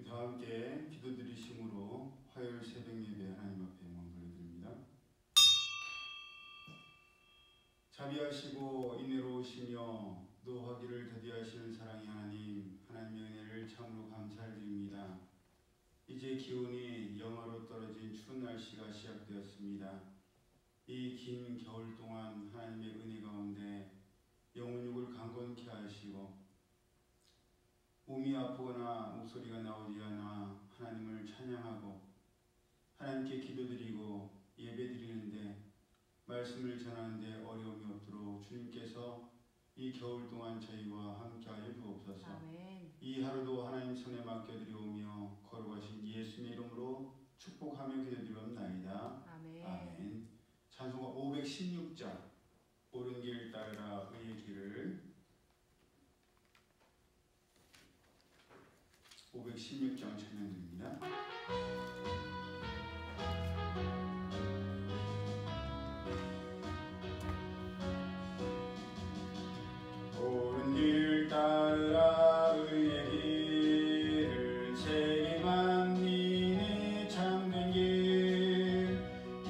우리 다 함께 기도드리심으로 화요일 새벽 예배 하나님 앞에 영광 돌려드립니다. 자비하시고 인애로우시며 노하기를 더디하시는 사랑의 하나님, 하나님의 은혜를 참으로 감사드립니다. 이제 기온이 영하로 떨어진 추운 날씨가 시작되었습니다. 이 긴 겨울 동안 하나님의 은혜 가운데 영혼육을 강건케 하시고 몸이 아프거나 목소리가 나오지 않아 하나님을 찬양하고 하나님께 기도드리고 예배드리는데 말씀을 전하는데 어려움이 없도록 주님께서 이 겨울 동안 저희와 함께하여 주옵소서. 아멘. 이 하루도 하나님 손에 맡겨드리오며 거룩하신 예수님의 이름으로 축복하며 기도드리옵나이다. 아멘. 아멘. 찬송가 516장 옳은 길 따르라 의의 길을 516장 찬양드립니다. 옳은 길 따르라 의의 길을 세계 만민이 찾는 길,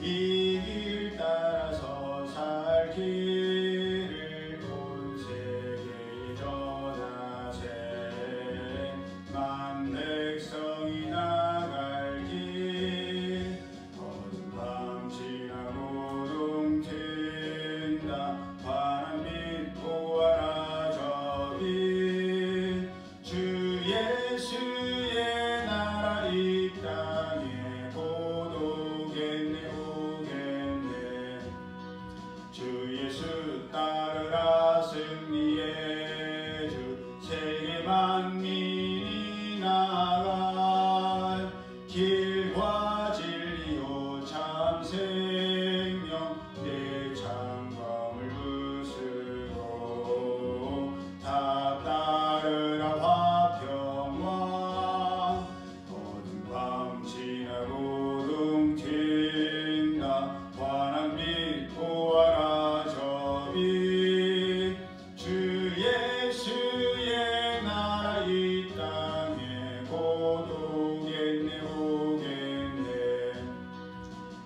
이 길 따라서 살 길을 온 세계에 전하세. 만 백성이 나갈 길, 어두운 밤 지나고 동튼다. 환한 빛 보아라 저 빛, 주 예수의 나라 이 땅에 곧 오겠네 오겠네. 주 예수 따르라 승리의 주, 세계 만민이 나갈 길과 진리요 참 생명, 내 장검을 부수고 다 따르라 화평왕. 어두운 밤 지나고 동튼다. 환한 빛 보아라 저 빛, 주 예수의 나라 이 땅에 곧 오겠네 오겠네.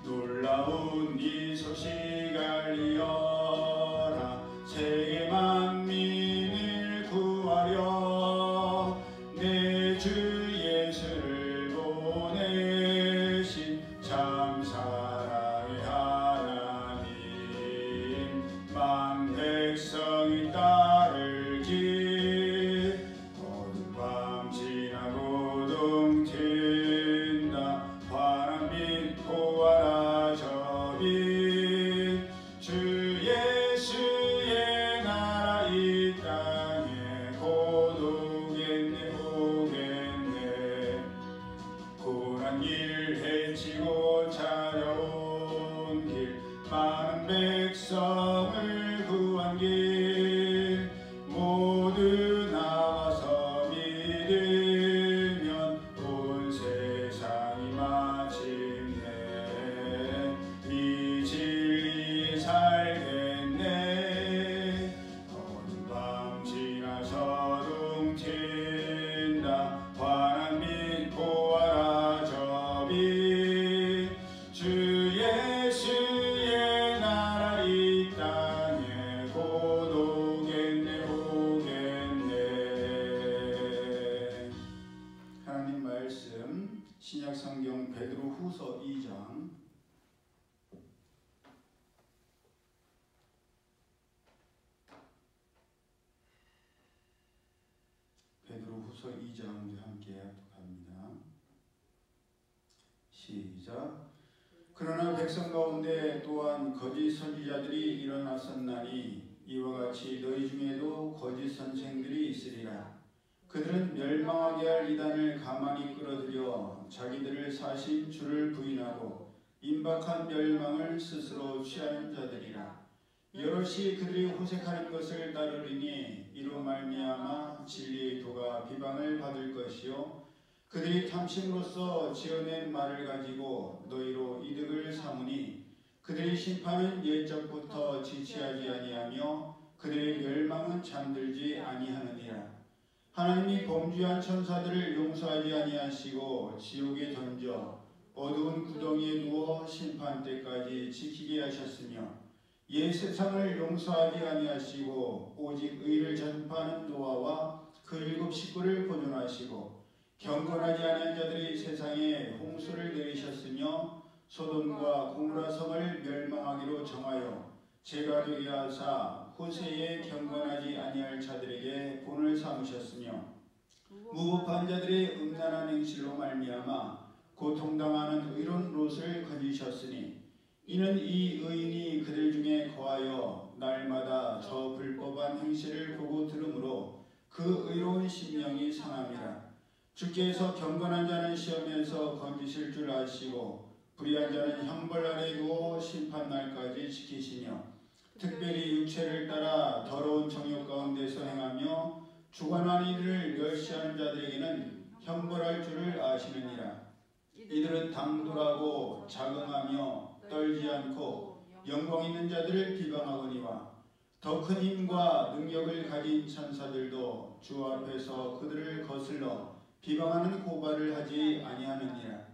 놀라운 이 소식 알리어라. 세계 만민을 구하려 내 주 예수를 보내신 참 사랑의 하나님. 만 백성이 따를 길, 어두운 밤 지나고 동튼다. 환한 빛 보아라 저 빛, 주 예수의 나라 이 땅에 곧 오겠네 오겠네. 고난 길 헤치고 찾아온 길, 많은 백성을 구한 길, 모두 나와서 믿으면 온 세상이 마침내 이 진리에 살겠네. 어두운 밤 지나서 동튼다. 환한 빛 보아라 저 빛, 주 예수의 나라 이 땅에 곧 오겠네 오겠네. 하나님 말씀 신약 성경 베드로후서 2장 베드로후서 2장 우리 함께 합독합니다. 시작. 그러나 백성 가운데 또한 거짓 선지자들이 일어났었나니 이와 같이 너희 중에도 거짓 선생들이 있으리라. 그들은 멸망하게 할 이단을 가만히 끌어들여 자기들을 사신 주를 부인하고 임박한 멸망을 스스로 취하는 자들이라. 여럿이 그들이 호색하는 것을 따르리니 이로 말미암아 진리의 도가 비방을 받을 것이요 그들이 탐심으로써 지어낸 말을 가지고 너희로 이득을 삼으니 그들의 심판은 옛적부터 지체하지 아니하며 그들의 멸망은 잠들지 아니하느니라. 하나님이 범죄한 천사들을 용서하지 아니하시고 지옥에 던져 어두운 구덩이에 누워 심판 때까지 지키게 하셨으며 옛 세상을 용서하지 아니하시고 오직 의를 전파하는 노아와 그 7 식구를 보존하시고 경건하지 아니한 자들이 세상에 홍수를 내리셨으며 소돔과 고모라 성을 멸망하기로 정하여 죄가 되게 하사 후세에 경건하지 아니할 자들에게 본을 삼으셨으며 무법한 자들의 음란한 행실로 말미암아 고통당하는 의로운 롯을 건지셨으니 이는 이 의인이 그들 중에 거하여 날마다 저 불법한 행실을 보고 들으므로 그 의로운 심령이 상함이라. 주께서 경건한 자는 시험에서 건지실 줄 아시고 불의한 자는 형벌 아래 두어 심판날까지 지키시며 특별히 육체를 따라 더러운 정욕 가운데서 행하며 주관한 이들을 멸시하는 자들에게는 형벌할 줄을 아시느니라. 이들은 당돌하고 자긍하며 떨지 않고 영광 있는 자들을 비방하거니와 더 큰 힘과 능력을 가진 천사들도 주 앞에서 그들을 거슬러 비방하는 고발을 하지 아니하느니라.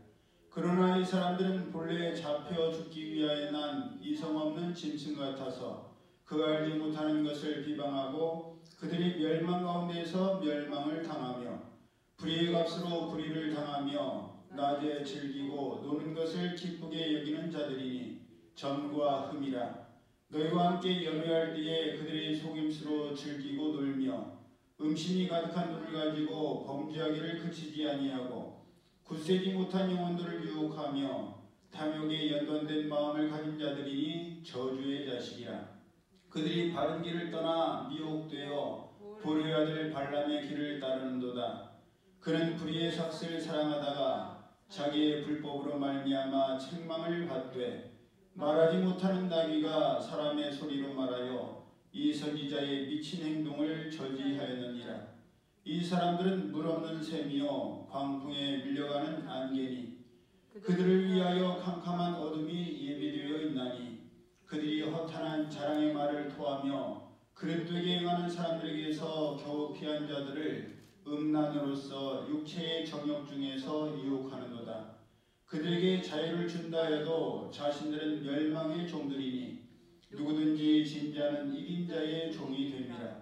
그러나 이 사람들은 본래 잡혀 죽기 위하여 난 이성 없는 짐승 같아서 그 알지 못하는 것을 비방하고 그들이 멸망 가운데서 멸망을 당하며 불의의 값으로 불의를 당하며 낮에 즐기고 노는 것을 기쁘게 여기는 자들이니 점과 흠이라. 너희와 함께 연회할 때에 그들의 속임수로 즐기고 놀며 음심이 가득한 눈을 가지고 범죄하기를 그치지 아니하고 굳세지 못한 영혼들을 유혹하며 탐욕에 연관된 마음을 가진 자들이니 저주의 자식이라. 그들이 바른 길을 떠나 미혹되어 보르의 아들 발람의 길을 따르는도다. 그는 불의의 삭슬을 사랑하다가 자기의 불법으로 말미암아 책망을 받되 말하지 못하는 나귀가 사람의 소리로 말하여 이 선지자의 미친 행동을 저지하였느니라. 이 사람들은 물 없는 샘이요 광풍에 밀려가는 안개니 그들을 위하여 캄캄한 어둠이 예비되어 있나니 그들이 허탄한 자랑의 말을 토하며 그릇되게 행하는 사람들에게서 겨우 피한 자들을 음란으로서 육체의 정욕 중에서 유혹하는도다. 그들에게 자유를 준다 해도 자신들은 멸망의 종들이니 누구든지 진자는 이긴 자의 종이 됩니다.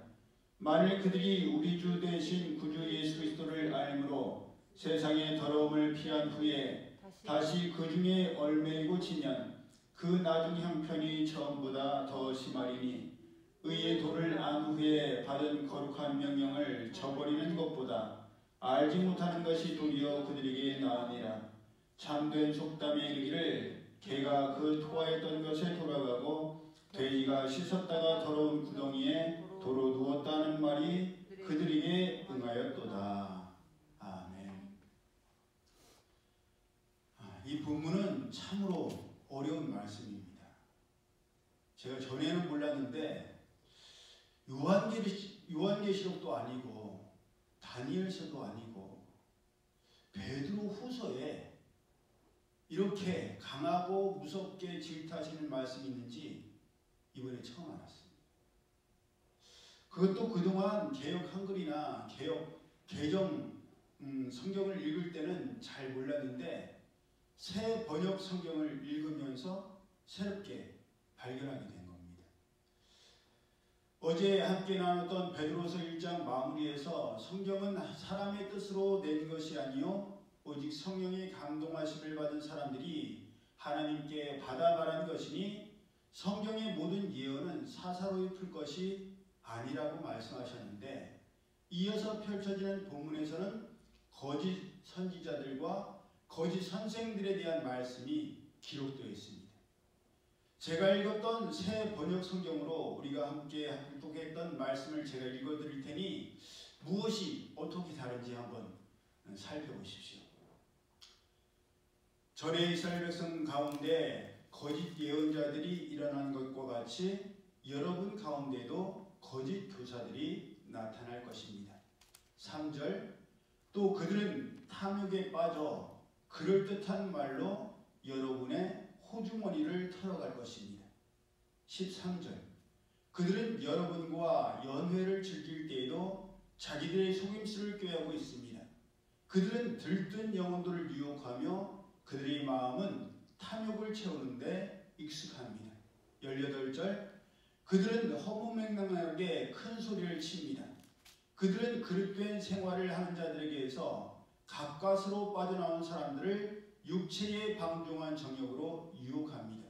만일 그들이 우리 주 대신 구주 예수 그리스도를 알므로 세상의 더러움을 피한 후에 다시 그 중에 얽매이고 지면 그 나중 형편이 처음보다 더 심하리니 의의 도를 안 후에 받은 거룩한 명령을 저버리는 것보다 알지 못하는 것이 도리어 그들에게 나으니라. 참된 속담에 이르기를 개가 그 토하였던 것에 돌아가고 돼지가 씻었다가 더러운 구덩이에 도로 누웠다는 말이 그들에게 응하였도다. 아멘. 이 본문은 참으로 어려운 말씀입니다. 제가 전에는 몰랐는데 요한계시록도 아니고 다니엘서도 아니고 베드로 후서에 이렇게 강하고 무섭게 질타하시는 말씀이 있는지 이번에 처음 알았습니다. 그것도 그동안 개역 한글이나 개정 성경을 읽을 때는 잘 몰랐는데 새 번역 성경을 읽으면서 새롭게 발견하게 된 겁니다. 어제 함께 나눴던 베드로서 1장 마무리에서 성경은 사람의 뜻으로 낸 것이 아니요 오직 성령의 감동하심을 받은 사람들이 하나님께 받아 말한 것이니 성경의 모든 예언은 사사로이 풀 것이 아니라고 말씀하셨는데 이어서 펼쳐지는 본문에서는 거짓 선지자들과 거짓 선생들에 대한 말씀이 기록되어 있습니다. 제가 읽었던 새 번역 성경으로 우리가 함께 묵독했던 말씀을 제가 읽어드릴 테니 무엇이 어떻게 다른지 한번 살펴보십시오. 전에 이스라엘 백성 가운데 거짓 예언자들이 일어난 것과 같이 여러분 가운데도 거짓 교사들이 나타날 것입니다. 3절 또 그들은 탐욕에 빠져 그럴듯한 말로 여러분의 호주머니를 털어갈 것입니다. 13절 그들은 여러분과 연회를 즐길 때에도 자기들의 속임수를 꾀하고 있습니다. 그들은 들뜬 영혼들을 유혹하며 그들의 마음은 탐욕을 채우는데 익숙합니다. 18절, 그들은 허무맹랑하게 큰 소리를 칩니다. 그들은 그릇된 생활을 하는 자들에게서 가까스로 빠져나온 사람들을 육체의 방종한 정욕으로 유혹합니다.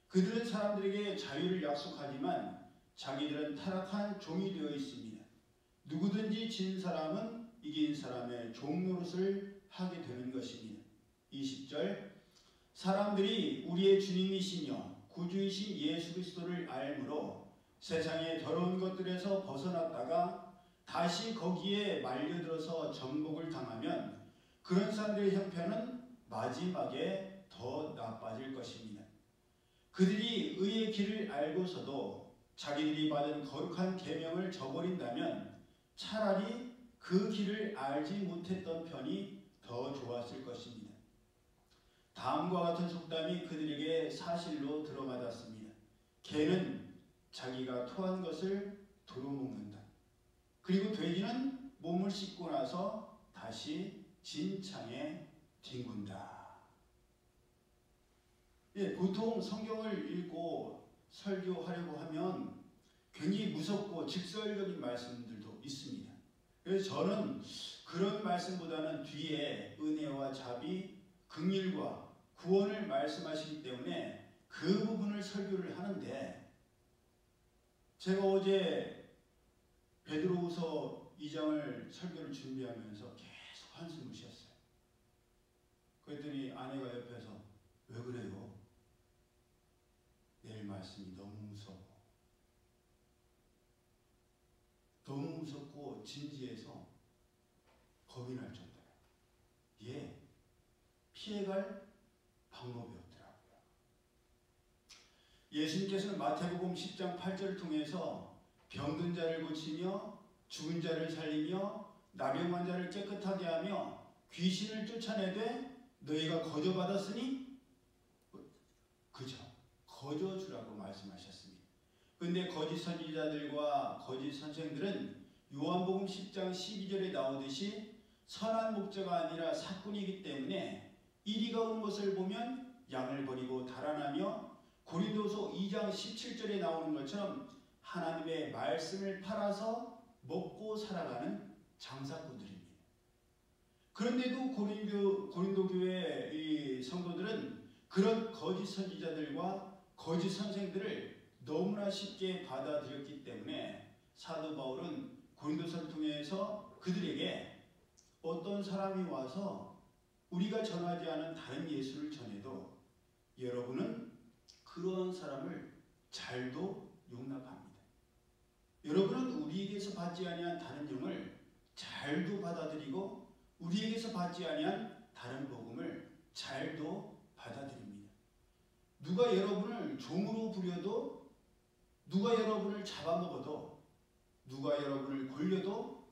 그들은 사람들에게 자유를 약속하지만 자기들은 타락한 종이 되어 있습니다. 누구든지 진 사람은 이긴 사람의 종 노릇을 하게 되는 것입니다. 20절, 사람들이 우리의 주님이시며 구주이신 예수 그리스도를 알므로 세상의 더러운 것들에서 벗어났다가 다시 거기에 말려들어서 정복을 당하면 그런 사람들의 형편은 마지막에 더 나빠질 것입니다. 그들이 의의 길을 알고서도 자기들이 받은 거룩한 계명을 저버린다면 차라리 그 길을 알지 못했던 편이 더 좋았을 것입니다. 다음과 같은 속담이 그들에게 사실로 들어맞았습니다. 개는 자기가 토한 것을 도로 먹는다. 그리고 돼지는 몸을 씻고 나서 다시 진창에 뒹군다. 예, 보통 성경을 읽고 설교하려고 하면 굉장히 무섭고 직설적인 말씀들도 있습니다. 그래서 저는 그런 말씀보다는 뒤에 은혜와 자비, 긍휼과 구원을 말씀하시기 때문에 그 부분을 설교를 하는데, 제가 어제 베드로후서 2장을 설교를 준비하면서 계속 한숨을 쉬었어요. 그랬더니 아내가 옆에서 왜 그래요? 내일 말씀이 너무 무서워. 너무 무섭고 진지해서 겁이 날 정도예요. 예, 피해갈 방법이 없더라고요. 예수님께서는 마태복음 10장 8절을 통해서 병든 자를 고치며 죽은 자를 살리며 나병한 자를 깨끗하게 하며 귀신을 쫓아내되 너희가 거저받았으니 그저 거저주라고 말씀하셨습니다. 그런데 거짓 선지자들과 거짓 선생들은 요한복음 10장 12절에 나오듯이 선한 목자가 아니라 사꾼이기 때문에 이리가 온 것을 보면 양을 버리고 달아나며 고린도서 2장 17절에 나오는 것처럼 하나님의 말씀을 팔아서 먹고 살아가는 장사꾼들입니다. 그런데도 고린도 교회 이 성도들은 그런 거짓 선지자들과 거짓 선생들을 너무나 쉽게 받아들였기 때문에 사도 바울은 고린도서를 통해서 그들에게 어떤 사람이 와서 우리가 전하지 않은 다른 예수를 전해도 여러분은 그러한 사람을 잘도 용납합니다. 여러분은 우리에게서 받지 아니한 다른 영을 잘도 받아들이고 우리에게서 받지 아니한 다른 복음을 잘도 받아들입니다. 누가 여러분을 종으로 부려도, 누가 여러분을 잡아먹어도, 누가 여러분을 골려도,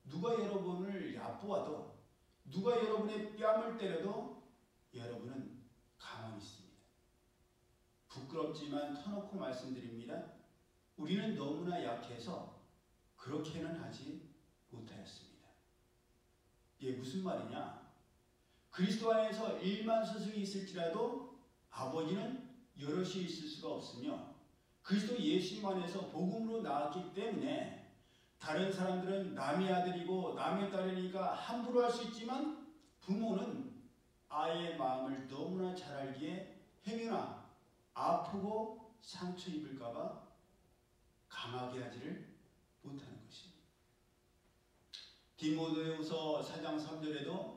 누가 여러분을 얕보아도, 누가 여러분의 뺨을 때려도 여러분은 가만히 있습니다. 부끄럽지만 터놓고 말씀드립니다. 우리는 너무나 약해서 그렇게는 하지 못하였습니다. 이게 무슨 말이냐? 그리스도 안에서 1만 스승이 있을지라도 아버지는 여럿이 있을 수가 없으며 그리스도 예수님 안에서 복음으로 나왔기 때문에 다른 사람들은 남의 아들이고 남의 딸이니까 함부로 할 수 있지만 부모는 아이의 마음을 너무나 잘 알기에 행여나 아프고 상처 입을까 봐 강하게 하지를 못하는 것입니다. 디모데후서 4장 3절에도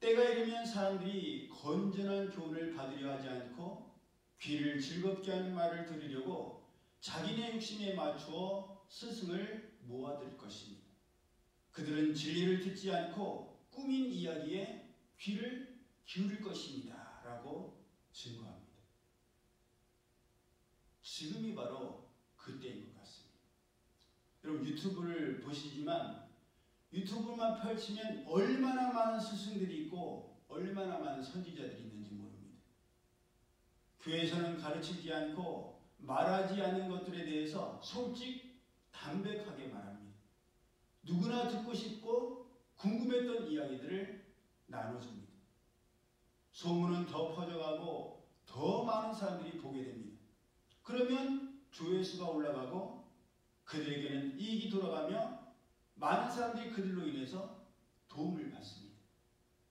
때가 이르면 사람들이 건전한 교훈을 받으려 하지 않고 귀를 즐겁게 하는 말을 들으려고 자기네 욕심에 맞추어 스승을 모아들 것입니다. 그들은 진리를 듣지 않고 꾸민 이야기에 귀를 기울일 것입니다. 라고 증거합니다. 지금이 바로 그때인 것 같습니다. 여러분 유튜브를 보시지만 유튜브만 펼치면 얼마나 많은 스승들이 있고 얼마나 많은 선지자들이 있는지 모릅니다. 교회에서는 가르치지 않고 말하지 않는 것들에 대해서 솔직 담백하게 말합니다. 누구나 듣고 싶고 궁금했던 이야기들을 나눠줍니다. 소문은 더 퍼져가고 더 많은 사람들이 보게 됩니다. 그러면 조회수가 올라가고 그들에게는 이익이 돌아가며 많은 사람들이 그들로 인해서 도움을 받습니다.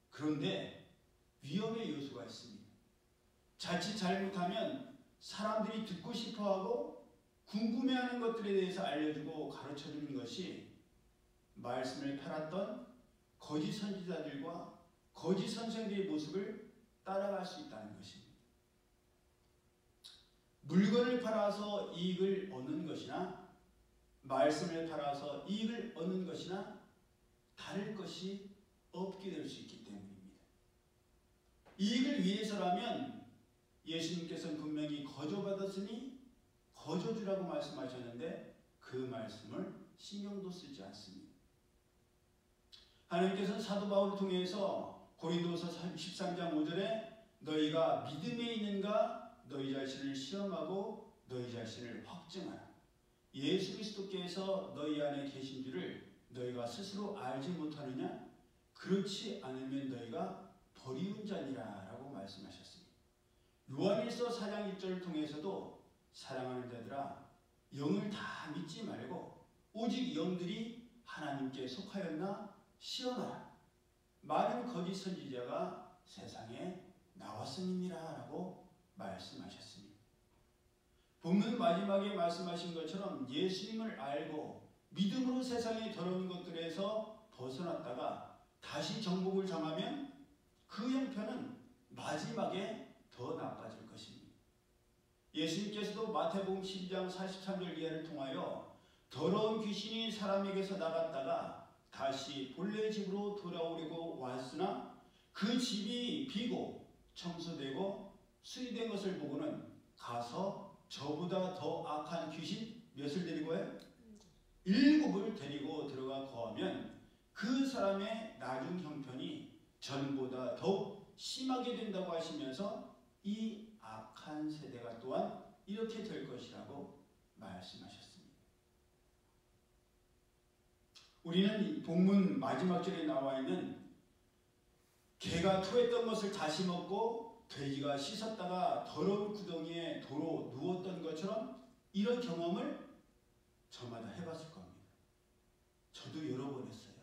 그런데 위험의 요소가 있습니다. 자칫 잘못하면 사람들이 듣고 싶어하고 궁금해하는 것들에 대해서 알려주고 가르쳐주는 것이 말씀을 팔았던 거짓 선지자들과 거짓 선생들의 모습을 따라갈 수 있다는 것입니다. 물건을 팔아서 이익을 얻는 것이나 말씀을 팔아서 이익을 얻는 것이나 다를 것이 없게 될 수 있기 때문입니다. 이익을 위해서라면 예수님께서는 분명히 거저받았으니 거저주라고 말씀하셨는데 그 말씀을 신경도 쓰지 않습니다. 하나님께서는 사도 바울을 통해서 고린도서 13장 5절에 너희가 믿음에 있는가 너희 자신을 시험하고 너희 자신을 확증하라. 예수 그리스도께서 너희 안에 계신 줄을 너희가 스스로 알지 못하느냐? 그렇지 않으면 너희가 버리운 자니라 라고 말씀하셨습니다. 요한일서 4장 1절을 통해서도 사랑하는 자들아 영을 다 믿지 말고 오직 영들이 하나님께 속하였나 시험하라. 많은 거짓 선지자가 세상에 나왔음이니라 라고 말씀하셨습니다. 본문 마지막에 말씀하신 것처럼 예수님을 알고 믿음으로 세상의 더러운 것들에서 벗어났다가 다시 정복을 정하면 그 형편은 마지막에 더 나빠질 것입니다. 예수님께서도 마태복음 12장 43절 이하를 통하여 더러운 귀신이 사람에게서 나갔다가 다시 본래 집으로 돌아오려고 왔으나 그 집이 비고 청소되고 수리된 것을 보고는 가서 저보다 더 악한 귀신 몇을 데리고요? 7을 데리고 들어가 거하면 그 사람의 나중 형편이 전보다 더욱 심하게 된다고 하시면서 이 악한 세대가 또한 이렇게 될 것이라고 말씀하셨습니다. 우리는 본문 마지막 절에 나와 있는 개가 토했던 것을 다시 먹고 돼지가 씻었다가 더러운 구덩이에 도로 누웠던 것처럼 이런 경험을 저마다 해봤을 겁니다. 저도 여러 번 했어요.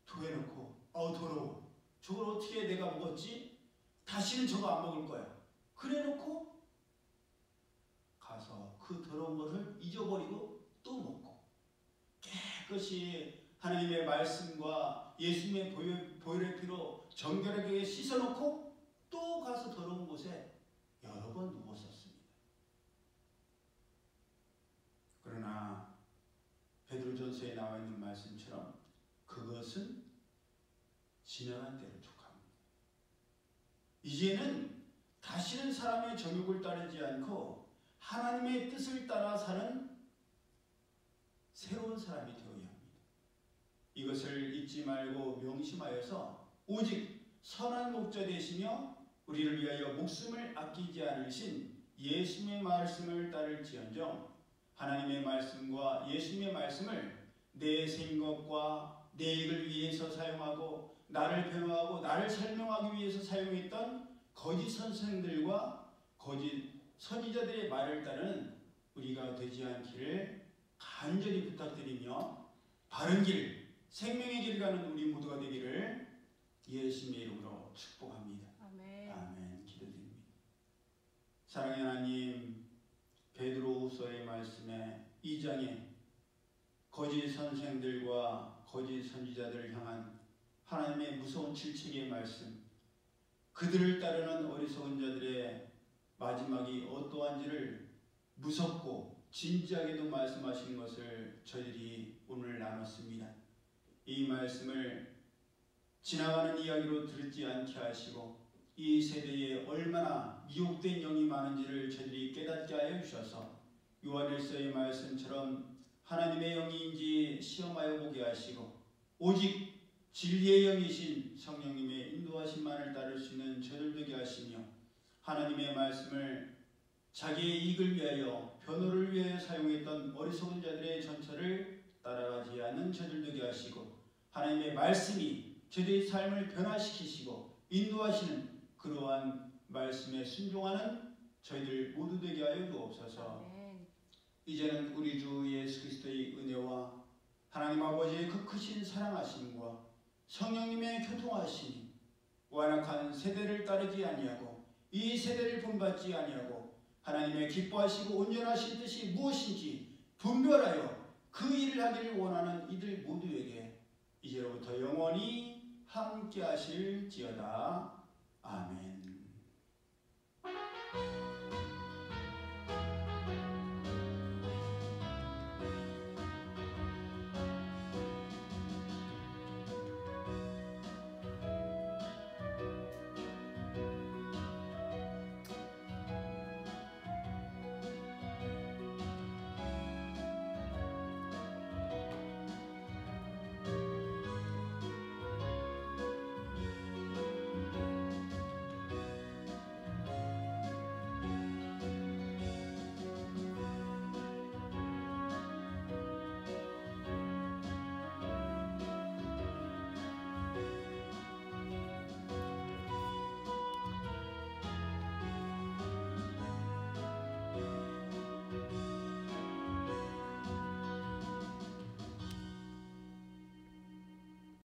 토해놓고 더러워. 저걸 어떻게 내가 먹었지? 다시는 저거 안 먹을 거야. 그래놓고 가서 그 더러운 것을 잊어버리고 또 먹고 깨끗이 하나님의 말씀과 예수님의 보혈의 피로 정결하게 씻어놓고 또 가서 더러운 곳에 여러 번 누웠었습니다. 그러나 베드로전서에 나와 있는 말씀처럼 그것은 지나간 때를 촉합니다. 이제는 다시는 사람의 정욕을 따르지 않고 하나님의 뜻을 따라 사는 새로운 사람이 되어야 합니다. 이것을 잊지 말고 명심하여서 오직 선한 목자 되시며 우리를 위하여 목숨을 아끼지 않으신 예수님의 말씀을 따를지언정 하나님의 말씀과 예수님의 말씀을 내 생각과 내 이익을 위해서 사용하고 나를 변호하고 나를 설명하기 위해서 사용했던 거짓 선생들과 거짓 선지자들의 말을 따르는 우리가 되지 않기를 간절히 부탁드리며 바른 길, 생명의 길 가는 우리 모두가 되기를 예수님의 이름으로 축복합니다. 아멘. 아멘. 기도드립니다. 사랑의 하나님, 베드로후서의 말씀에 2장에 거짓 선생들과 거짓 선지자들을 향한 하나님의 무서운 질책의 말씀, 그들을 따르는 어리석은 자들의 마지막이 어떠한지를 무섭고 진지하게도 말씀하시는 것을 저희들이 오늘 나눴습니다. 이 말씀을 지나가는 이야기로 들지 않게 하시고 이 세대에 얼마나 미혹된 영이 많은지를 저희들이 깨닫게 하여 주셔서 요한일서의 말씀처럼 하나님의 영인지 시험하여 보게 하시고 오직 진리의 영이신 성령님의 인도하심만을 따를 수 있는 저들 되게 하시며 하나님의 말씀을 자기의 이익을 위하여 변호를 위하여 사용했던 어리석은 자들의 전철을 따라가지 않는 저들 되게 하시고 하나님의 말씀이 저들의 삶을 변화시키시고 인도하시는 그러한 말씀에 순종하는 저희들 모두 되게 하여 주옵소서. 이제는 우리 주 예수 그리스도의 은혜와 하나님 아버지의 그 크신 사랑하심과 성령님의 교통하심이 완악한 세대를 따르지 아니하고 이 세대를 본받지 아니하고 하나님의 기뻐하시고 온전하신 뜻이 무엇인지 분별하여 그 일을 하기를 원하는 이들 모두에게 이제로부터 영원히 함께 하실지어다. 아멘.